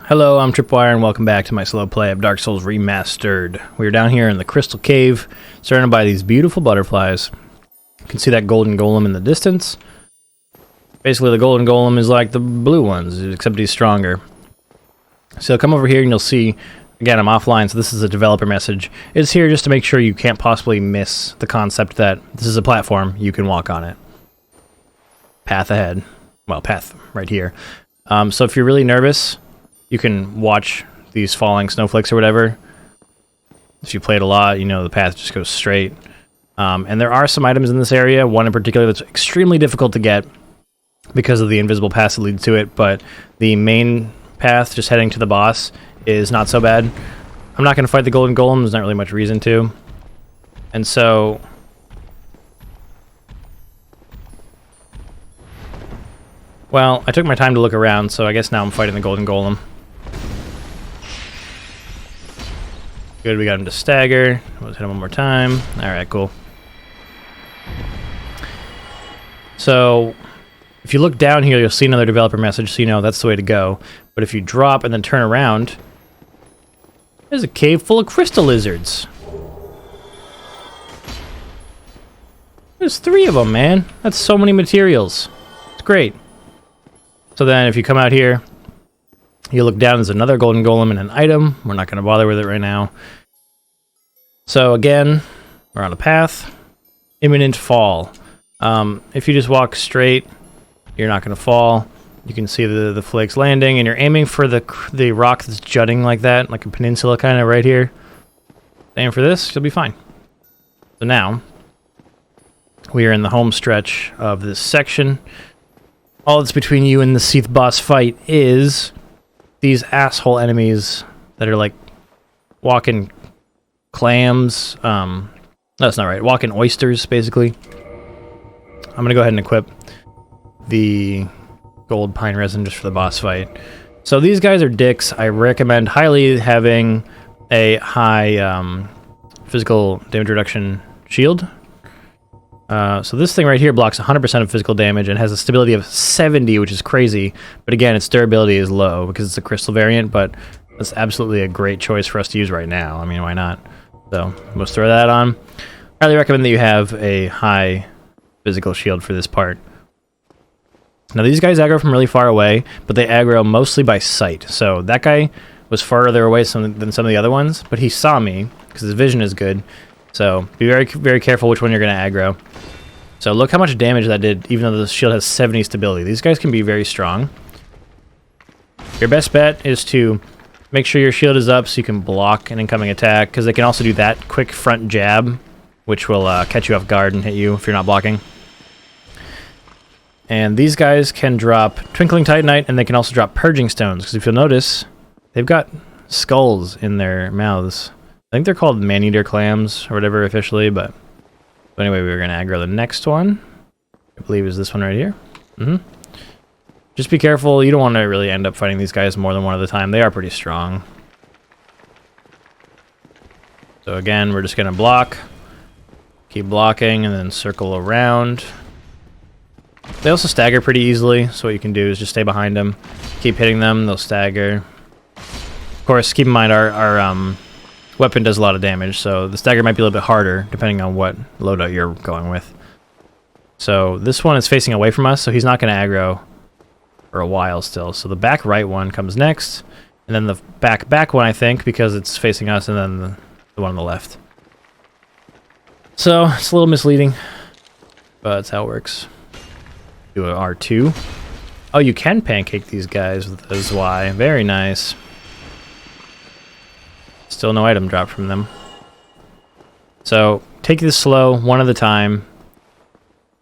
Hello, I'm Tripwire, and welcome back to my slow play of Dark Souls Remastered. We're down here in the Crystal Cave, surrounded by these beautiful butterflies. You can see that golden golem in the distance. Basically, the golden golem is like the blue ones, except he's stronger. So come over here and you'll see, again, I'm offline, so this is a developer message. It's here just to make sure you can't possibly miss the concept that this is a platform, you can walk on it. Path ahead. Well, path right here. So if you're really nervous, you can watch these falling snowflakes or whatever. If you played a lot, you know the path just goes straight. And there are some items in this area, one in particular that's extremely difficult to get because of the invisible path that leads to it, but the main path, just heading to the boss, is not so bad. I'm not going to fight the golden golem, there's not really much reason to. And so... well, I took my time to look around, so I guess now I'm fighting the golden golem. Good, we got him to stagger. Let's hit him one more time. Alright, cool. So, if you look down here, you'll see another developer message, so you know that's the way to go. But if you drop and then turn around, there's a cave full of crystal lizards. There's 3 of them, man. That's so many materials. It's great. So then, if you come out here, you look down, there's another golden golem and an item. We're not going to bother with it right now. So again, we're on a path. Imminent fall. If you just walk straight, you're not going to fall. You can see the flakes landing, and you're aiming for the rock that's jutting like that, like a peninsula kind of right here. Aim for this, you'll be fine. So now, we are in the home stretch of this section. All that's between you and the Seath boss fight is these asshole enemies that are like walking clams. That's not right. Walking oysters, basically. I'm going to go ahead and equip the gold pine resin just for the boss fight. So these guys are dicks. I recommend highly having a high physical damage reduction shield. So this thing right here blocks 100% of physical damage and has a stability of 70, which is crazy. But again, its durability is low because it's a crystal variant, but that's absolutely a great choice for us to use right now. I mean, why not? So let's throw that on. I highly recommend that you have a high physical shield for this part. Now these guys aggro from really far away, but they aggro mostly by sight. So that guy was farther away than some of the other ones, but he saw me because his vision is good. So be very, very careful which one you're going to aggro. So look how much damage that did, even though the shield has 70 stability. These guys can be very strong. Your best bet is to make sure your shield is up so you can block an incoming attack, because they can also do that quick front jab, which will catch you off guard and hit you if you're not blocking. And these guys can drop Twinkling Titanite, and they can also drop Purging Stones, because if you'll notice, they've got skulls in their mouths. I think they're called man-eater clams or whatever officially, but anyway, we're going to aggro the next one. I believe is this one right here. Just be careful. You don't want to really end up fighting these guys more than one at a time. They are pretty strong. So again, we're just going to block. Keep blocking and then circle around. They also stagger pretty easily, so what you can do is just stay behind them. Keep hitting them, they'll stagger. Of course, keep in mind our weapon does a lot of damage, so the stagger might be a little bit harder depending on what loadout you're going with. So this one is facing away from us, so he's not going to aggro for a while still. So the back right one comes next, and then the back one, I think, because it's facing us, and then the one on the left. So it's a little misleading, but that's how it works. Do an R2. Oh, you can pancake these guys with a ZY. Very nice. Still no item drop from them. So take this slow, one at a time.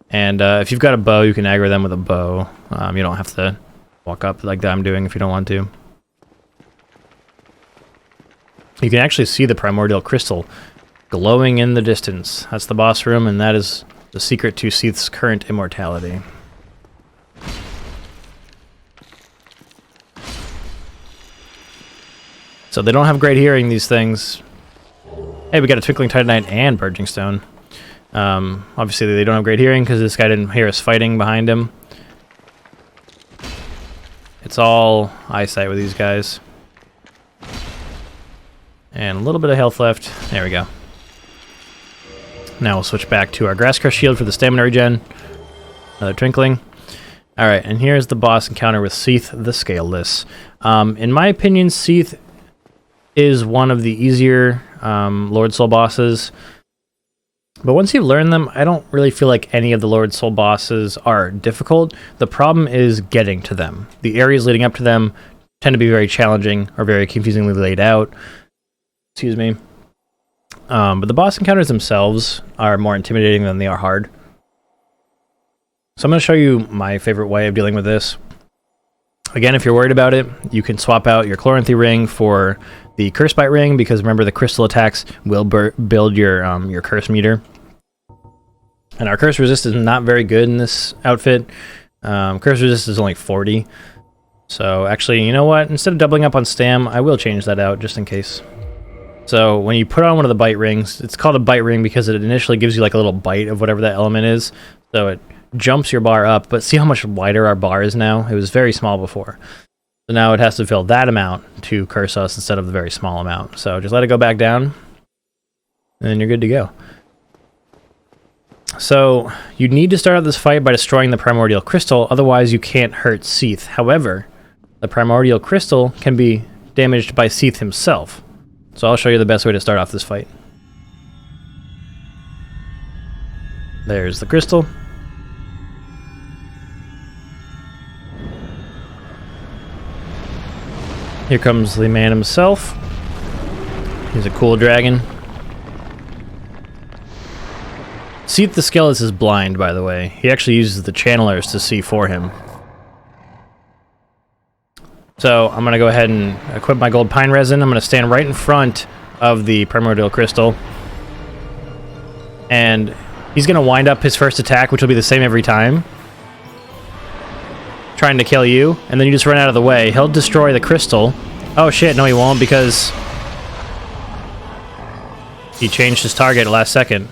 And if you've got a bow, you can aggro them with a bow. You don't have to walk up like that I'm doing if you don't want to. You can actually see the primordial crystal glowing in the distance. That's the boss room, and that is the secret to Seath's current immortality. So they don't have great hearing, these things. Hey, we got a Twinkling Titanite and Purging Stone. Obviously they don't have great hearing because this guy didn't hear us fighting behind him. It's all eyesight with these guys. And a little bit of health left. There we go. Now we'll switch back to our Grass Crush Shield for the stamina regen. Another Twinkling. Alright, and here's the boss encounter with Seath the Scaleless. In my opinion, Seath is one of the easier Lord Soul bosses. But once you learn them, I don't really feel like any of the Lord Soul bosses are difficult. The problem is getting to them. The areas leading up to them tend to be very challenging or very confusingly laid out. Excuse me. But the boss encounters themselves are more intimidating than they are hard. So I'm going to show you my favorite way of dealing with this. Again, if you're worried about it, you can swap out your Chloranthy ring for the Curse Bite ring, because remember the crystal attacks will build your curse meter. And our curse resist is not very good in this outfit. Curse resist is only 40. So actually, you know what? Instead of doubling up on stam, I will change that out just in case. So when you put on one of the bite rings, it's called a bite ring because it initially gives you like a little bite of whatever that element is. So it jumps your bar up, but see how much wider our bar is now? It was very small before. So now it has to fill that amount to curse us instead of the very small amount. So just let it go back down, and then you're good to go. So you need to start out this fight by destroying the Primordial Crystal, otherwise you can't hurt Seath. However, the Primordial Crystal can be damaged by Seath himself. So I'll show you the best way to start off this fight. There's the crystal. Here comes the man himself. He's a cool dragon. Seath the Scaleless is blind, by the way. He actually uses the channelers to see for him. So I'm going to go ahead and equip my gold pine resin. I'm going to stand right in front of the Primordial Crystal. And he's going to wind up his first attack, which will be the same every time, trying to kill you, and then you just run out of the way. He'll destroy the crystal. Oh shit, no he won't, because he changed his target at the last second.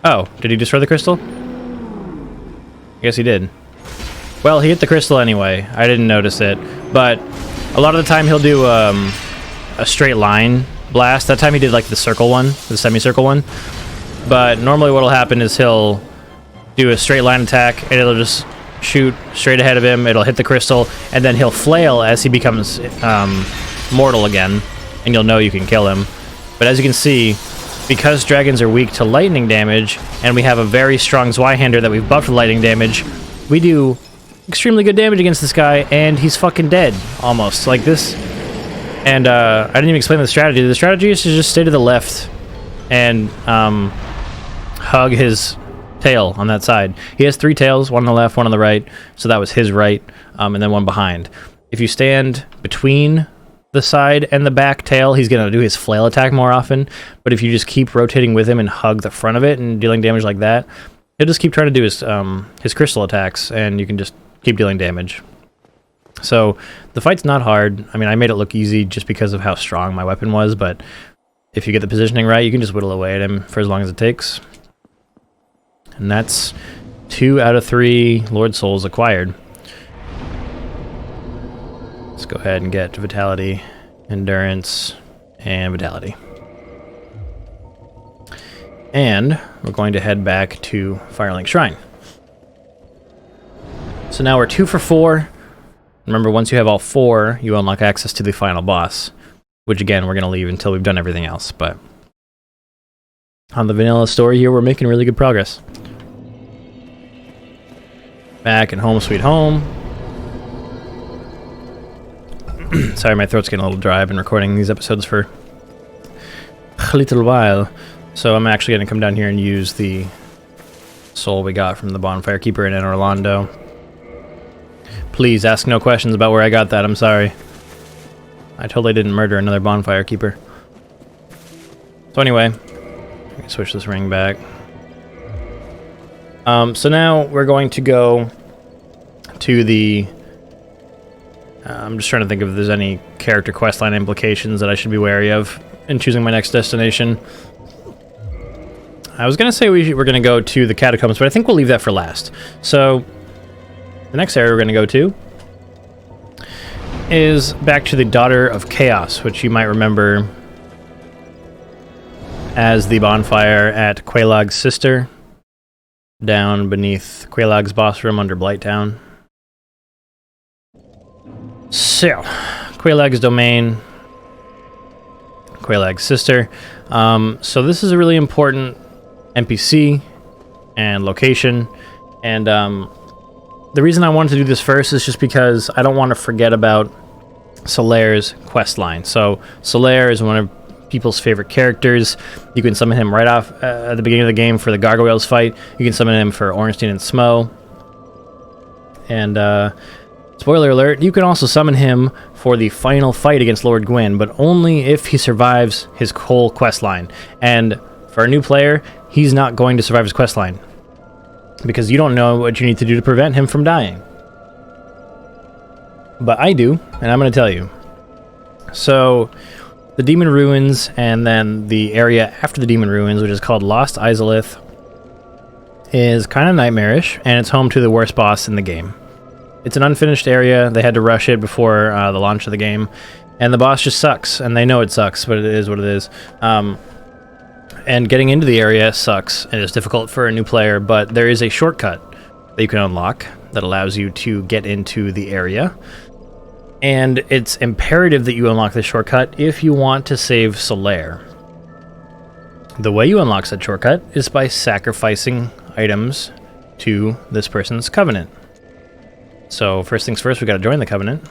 Oh, did he destroy the crystal? I guess he did. Well, he hit the crystal anyway. I didn't notice it, but a lot of the time he'll do a straight line blast. That time he did like the circle one, the semicircle one. But normally what'll happen is he'll do a straight line attack, and it'll just shoot straight ahead of him. It'll hit the crystal, and then he'll flail as he becomes mortal again, and you'll know you can kill him. But as you can see, because dragons are weak to lightning damage, and we have a very strong Zweihander that we've buffed with lightning damage, we do extremely good damage against this guy, and he's fucking dead, almost, like this. And I didn't even explain the strategy. The strategy is to just stay to the left and hug his tail on that side. He has 3 tails, one on the left, one on the right, so that was his right, and then one behind. If you stand between the side and the back tail, he's going to do his flail attack more often, but if you just keep rotating with him and hug the front of it and dealing damage like that, he'll just keep trying to do his crystal attacks, and you can just keep dealing damage. So the fight's not hard. I mean, I made it look easy just because of how strong my weapon was, but if you get the positioning right, you can just whittle away at him for as long as it takes. And that's 2 out of 3 Lord Souls acquired. Let's go ahead and get Vitality, Endurance, and Vitality. And we're going to head back to Firelink Shrine. So now we're 2 for 4. Remember, once you have all 4, you unlock access to the final boss, which again, we're going to leave until we've done everything else, but on the vanilla story here, we're making really good progress. Back in Home Sweet Home. Sorry, my throat's getting a little dry. I've been recording these episodes for a little while. So I'm actually going to come down here and use the soul we got from the Bonfire Keeper in Orlando. Please ask no questions about where I got that. I'm sorry. I totally didn't murder another Bonfire Keeper. So anyway, let me switch this ring back. So now we're going to go to the... I'm just trying to think if there's any character questline implications that I should be wary of in choosing my next destination. I was going to say we're going to go to the catacombs, but I think we'll leave that for last. So the next area we're going to go to is back to the Daughter of Chaos, which you might remember as the bonfire at Quelaag's sister, down beneath Quelaag's boss room under Blighttown. So, Quelaag's domain, Quelaag's sister. So this is a really important NPC and location, and the reason I wanted to do this first is just because I don't want to forget about Solaire's quest line. So Solaire is one of people's favorite characters. You can summon him right off at the beginning of the game for the Gargoyles fight. You can summon him for Ornstein and Smo. And spoiler alert, you can also summon him for the final fight against Lord Gwyn, but only if he survives his whole quest line. And for a new player, he's not going to survive his quest line, because you don't know what you need to do to prevent him from dying. But I do, and I'm going to tell you. So, the Demon Ruins, and then the area after the Demon Ruins, which is called Lost Izalith, is kind of nightmarish, and it's home to the worst boss in the game. It's an unfinished area. They had to rush it before the launch of the game, and the boss just sucks, and they know it sucks, but it is what it is. And getting into the area sucks, and it's difficult for a new player, but there is a shortcut that you can unlock that allows you to get into the area. And it's imperative that you unlock this shortcut if you want to save Solaire. The way you unlock that shortcut is by sacrificing items to this person's covenant. So first things first, we got to join the covenant.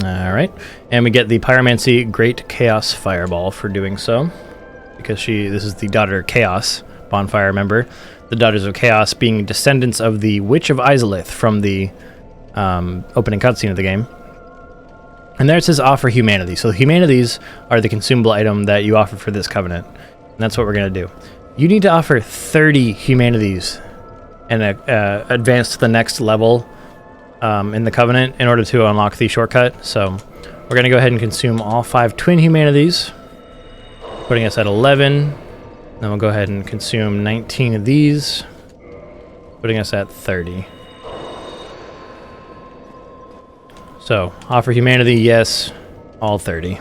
Alright, and we get the Pyromancy Great Chaos Fireball for doing so, because this is the Daughter of Chaos bonfire, remember? The Daughters of Chaos being descendants of the Witch of Izalith from the opening cutscene of the game. And there it says offer humanity. So humanities are the consumable item that you offer for this covenant. And that's what we're going to do. You need to offer 30 humanities and advance to the next level in the covenant in order to unlock the shortcut. So we're going to go ahead and consume all 5 twin humanities, putting us at 11. Then we'll go ahead and consume 19 of these, putting us at 30. So, offer humanity, yes, all 30.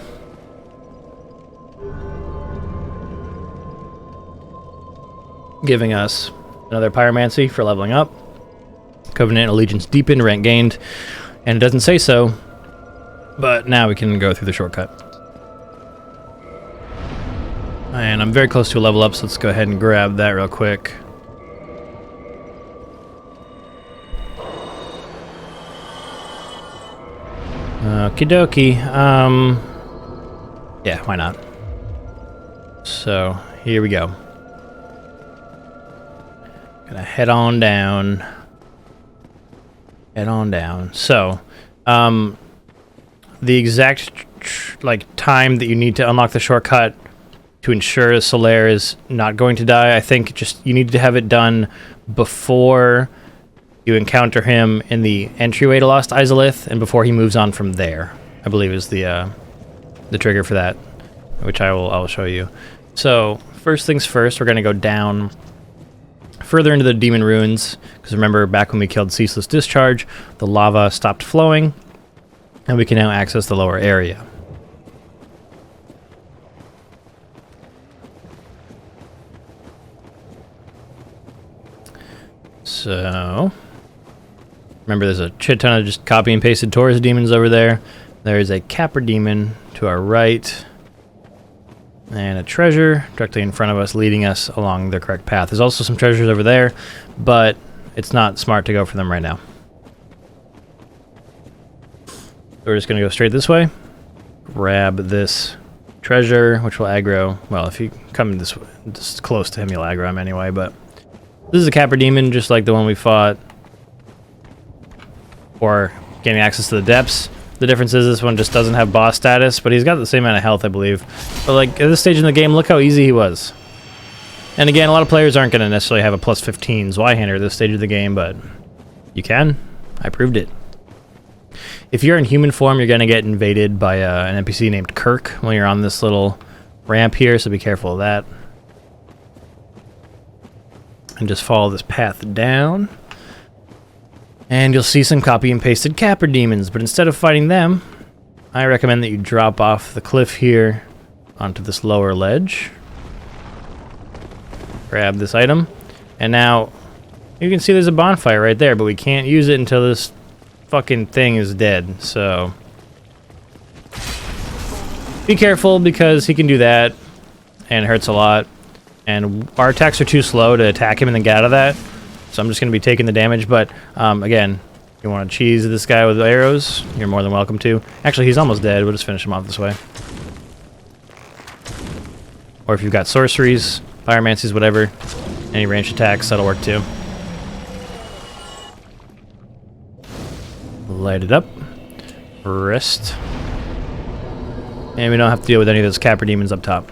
Giving us another Pyromancy for leveling up. Covenant Allegiance deepened, rank gained, and it doesn't say so, but now we can go through the shortcut. And I'm very close to a level up, so let's go ahead and grab that real quick. Okie dokie. Yeah, why not? So, here we go. Gonna head on down. Head on down. So, the exact time that you need to unlock the shortcut to ensure Solaire is not going to die, I think just you need to have it done before you encounter him in the entryway to Lost Izalith, and before he moves on from there, I believe is the trigger for that, which I will show you. So first things first, we're going to go down further into the Demon Ruins, because remember back when we killed Ceaseless Discharge, the lava stopped flowing, and we can now access the lower area. So, remember there's a shit ton of just copy and pasted Taurus demons over there. There is a Capra demon to our right, and a treasure directly in front of us leading us along the correct path. There's also some treasures over there, but it's not smart to go for them right now. We're just going to go straight this way, grab this treasure, which will aggro. Well, if you come this close to him, you'll aggro him anyway, but this is a Capra demon, just like the one we fought for gaining access to the depths. The difference is this one just doesn't have boss status, but he's got the same amount of health, I believe. But like at this stage in the game, look how easy he was. And again, a lot of players aren't going to necessarily have a plus 15 Zweihander at this stage of the game, but you can. I proved it. If you're in human form, you're going to get invaded by an NPC named Kirk when you're on this little ramp here, so be careful of that. And just follow this path down. And you'll see some copy and pasted capper demons, but instead of fighting them, I recommend that you drop off the cliff here onto this lower ledge. Grab this item, and now you can see there's a bonfire right there, but we can't use it until this fucking thing is dead, so be careful because he can do that and it hurts a lot, and our attacks are too slow to attack him and then get out of that, so I'm just going to be taking the damage. But again, if you want to cheese this guy with arrows, you're more than welcome to. Actually, he's almost dead. We'll just finish him off this way. Or if you've got sorceries, pyromancies, whatever, any ranged attacks, that'll work too. Light it up. Rest. And we don't have to deal with any of those capper demons up top.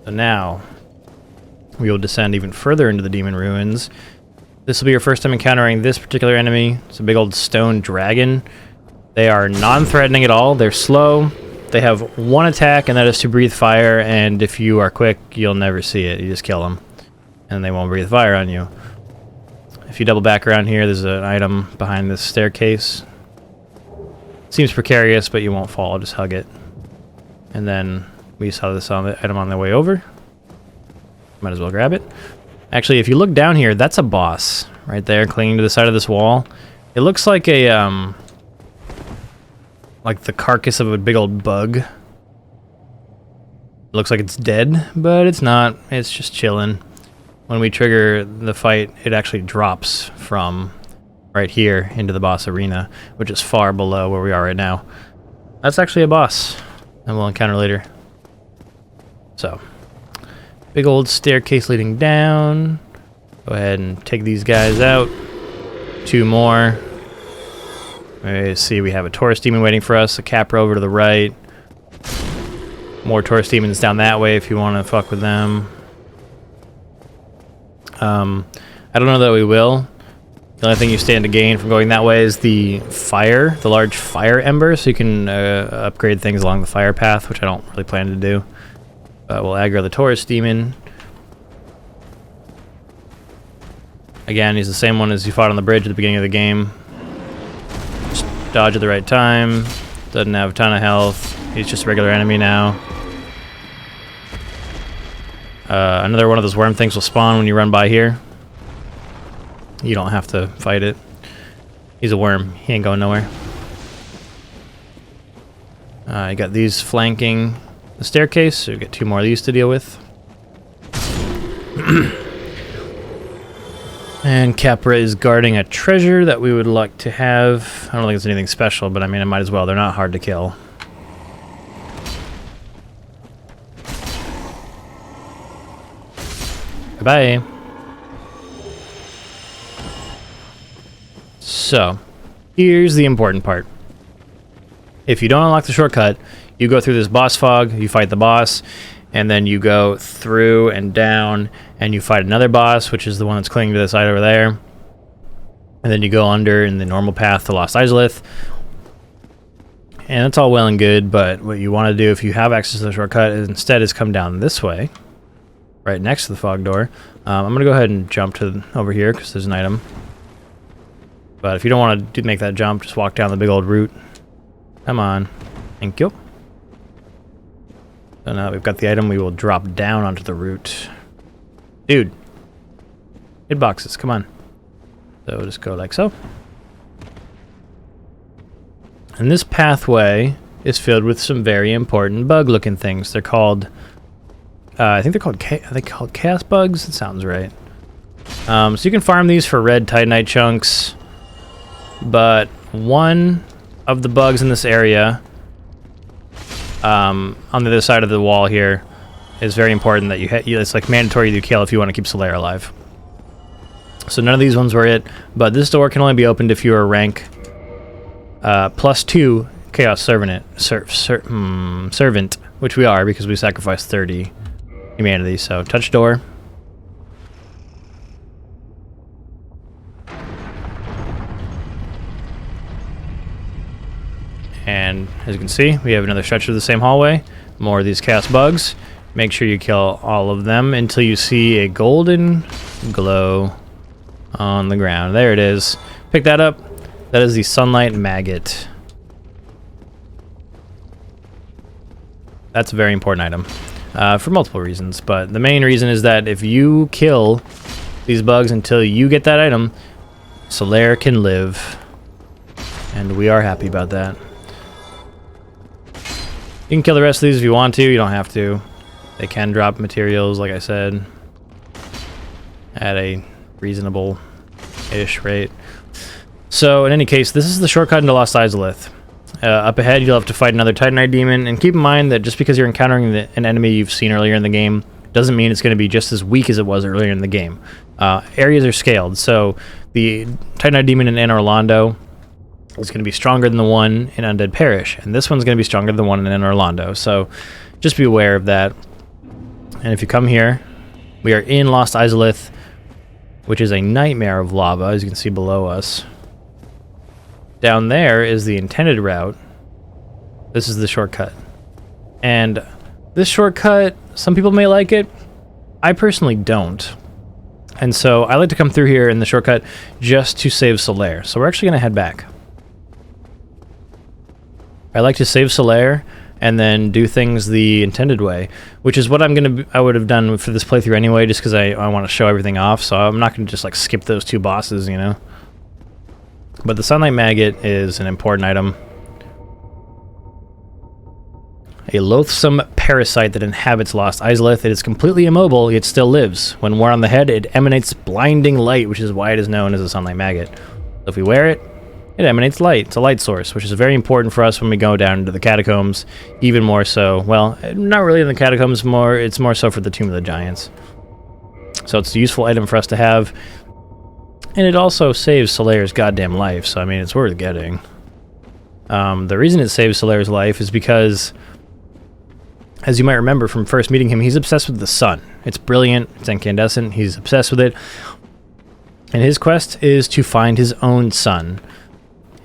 So now, we will descend even further into the demon ruins. This will be your first time encountering this particular enemy. It's a big old stone dragon. They are non-threatening at all. They're slow. They have one attack, and that is to breathe fire, and if you are quick, you'll never see it. You just kill them, and they won't breathe fire on you. If you double back around here, there's an item behind this staircase. Seems precarious, but you won't fall. Just hug it. And then we saw this item on the way over. Might as well grab it. Actually, if you look down here, that's a boss right there, clinging to the side of this wall. It looks like a like the carcass of a big old bug. It looks like it's dead, but it's not. It's just chilling. When we trigger the fight, it actually drops from right here into the boss arena, which is far below where we are right now. That's actually a boss, and we'll encounter later. So, big old staircase leading down. Go ahead and take these guys out. 2 more. See, we have a Taurus demon waiting for us, a capper over to the right. More Taurus demons down that way if you want to fuck with them. I don't know that we will. The only thing you stand to gain from going that way is the fire, the large fire ember, so you can upgrade things along the fire path, which I don't really plan to do. But we'll aggro the Taurus demon. Again, he's the same one as you fought on the bridge at the beginning of the game. Just dodge at the right time. Doesn't have a ton of health. He's just a regular enemy now. Another one of those worm things will spawn when you run by here. You don't have to fight it. He's a worm. He ain't going nowhere. You got these flanking the staircase, so you get 2 more of these to deal with. And Capra is guarding a treasure that we would like to have. I don't think it's anything special, but I mean, it might as well. They're not hard to kill. Bye-bye. So, here's the important part. If you don't unlock the shortcut, you go through this boss fog, you fight the boss, and then you go through and down, and you fight another boss, which is the one that's clinging to the side over there. And then you go under in the normal path to Lost Izalith. And it's all well and good, but what you want to do if you have access to the shortcut is instead is come down this way, right next to the fog door. I'm going to go ahead and jump to over here because there's an item. But if you don't want to make that jump, just walk down the big old route. Come on. Thank you. So now that we've got the item, we will drop down onto the route. Dude. Hitboxes, come on. So we'll just go like so. And this pathway is filled with some very important bug-looking things. They're called... I think they're called chaos bugs? That sounds right. So you can farm these for red titanite chunks. But one of the bugs in this area, on the other side of the wall here, is very important that it's like mandatory you kill if you want to keep Solaire alive. So none of these ones were it, but this door can only be opened if you are rank +2 Chaos Servant, which we are because we sacrificed 30 humanity. So touch door. And as you can see, we have another stretch of the same hallway. More of these chaos bugs. Make sure you kill all of them until you see a golden glow on the ground. There it is. Pick that up. That is the sunlight maggot. That's a very important item for multiple reasons, but the main reason is that if you kill these bugs until you get that item, Solaire can live, and we are happy about that. You can kill the rest of these if you want to. You don't have to. They can drop materials, like I said, at a reasonable-ish rate. So, in any case, this is the shortcut into Lost Izalith. Up ahead, you'll have to fight another Titanite demon, and keep in mind that just because you're encountering an enemy you've seen earlier in the game doesn't mean it's going to be just as weak as it was earlier in the game. Areas are scaled, so the Titanite demon in Anne Orlando is going to be stronger than the one in Undead Parish, and this one's going to be stronger than the one in Anne Orlando, so just be aware of that. And if you come here, we are in Lost Izalith, which is a nightmare of lava, as you can see below us. Down there is the intended route. This is the shortcut. And this shortcut, some people may like it. I personally don't. And so I like to come through here in the shortcut just to save Solaire. So we're actually going to head back. I like to save Solaire and then do things the intended way, which is what I would have done for this playthrough anyway, just because I want to show everything off. So I'm not going to just like skip those two bosses, you know. But the Sunlight Maggot is an important item. A loathsome parasite that inhabits Lost Izalith. It is completely immobile, yet still lives. When worn on the head, it emanates blinding light, which is why it is known as a Sunlight Maggot. So if we wear it, it emanates light. It's a light source, which is very important for us when we go down into the catacombs. Even more so, well, not really in the catacombs, it's more so for the Tomb of the Giants. So it's a useful item for us to have. And it also saves Solaire's goddamn life, so I mean, it's worth getting. The reason it saves Solaire's life is because, as you might remember from first meeting him, he's obsessed with the sun. It's brilliant, it's incandescent, he's obsessed with it. And his quest is to find his own sun.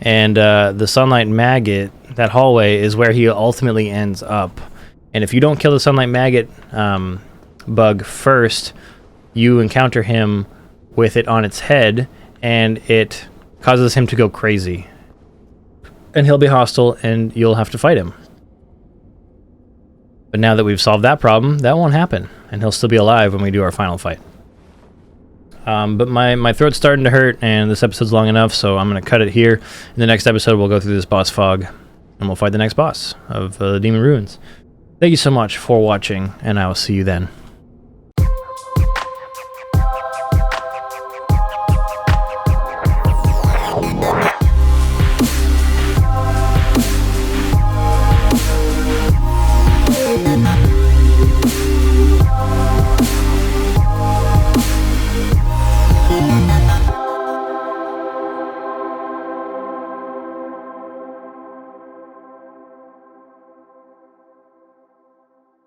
And the Sunlight Maggot, that hallway, is where he ultimately ends up. And if you don't kill the Sunlight Maggot bug first, you encounter him with it on its head, and it causes him to go crazy. And he'll be hostile, and you'll have to fight him. But now that we've solved that problem, that won't happen, and he'll still be alive when we do our final fight. But my throat's starting to hurt, and this episode's long enough, so I'm going to cut it here. In the next episode, we'll go through this boss fog, and we'll fight the next boss of the Demon Ruins. Thank you so much for watching, and I will see you then.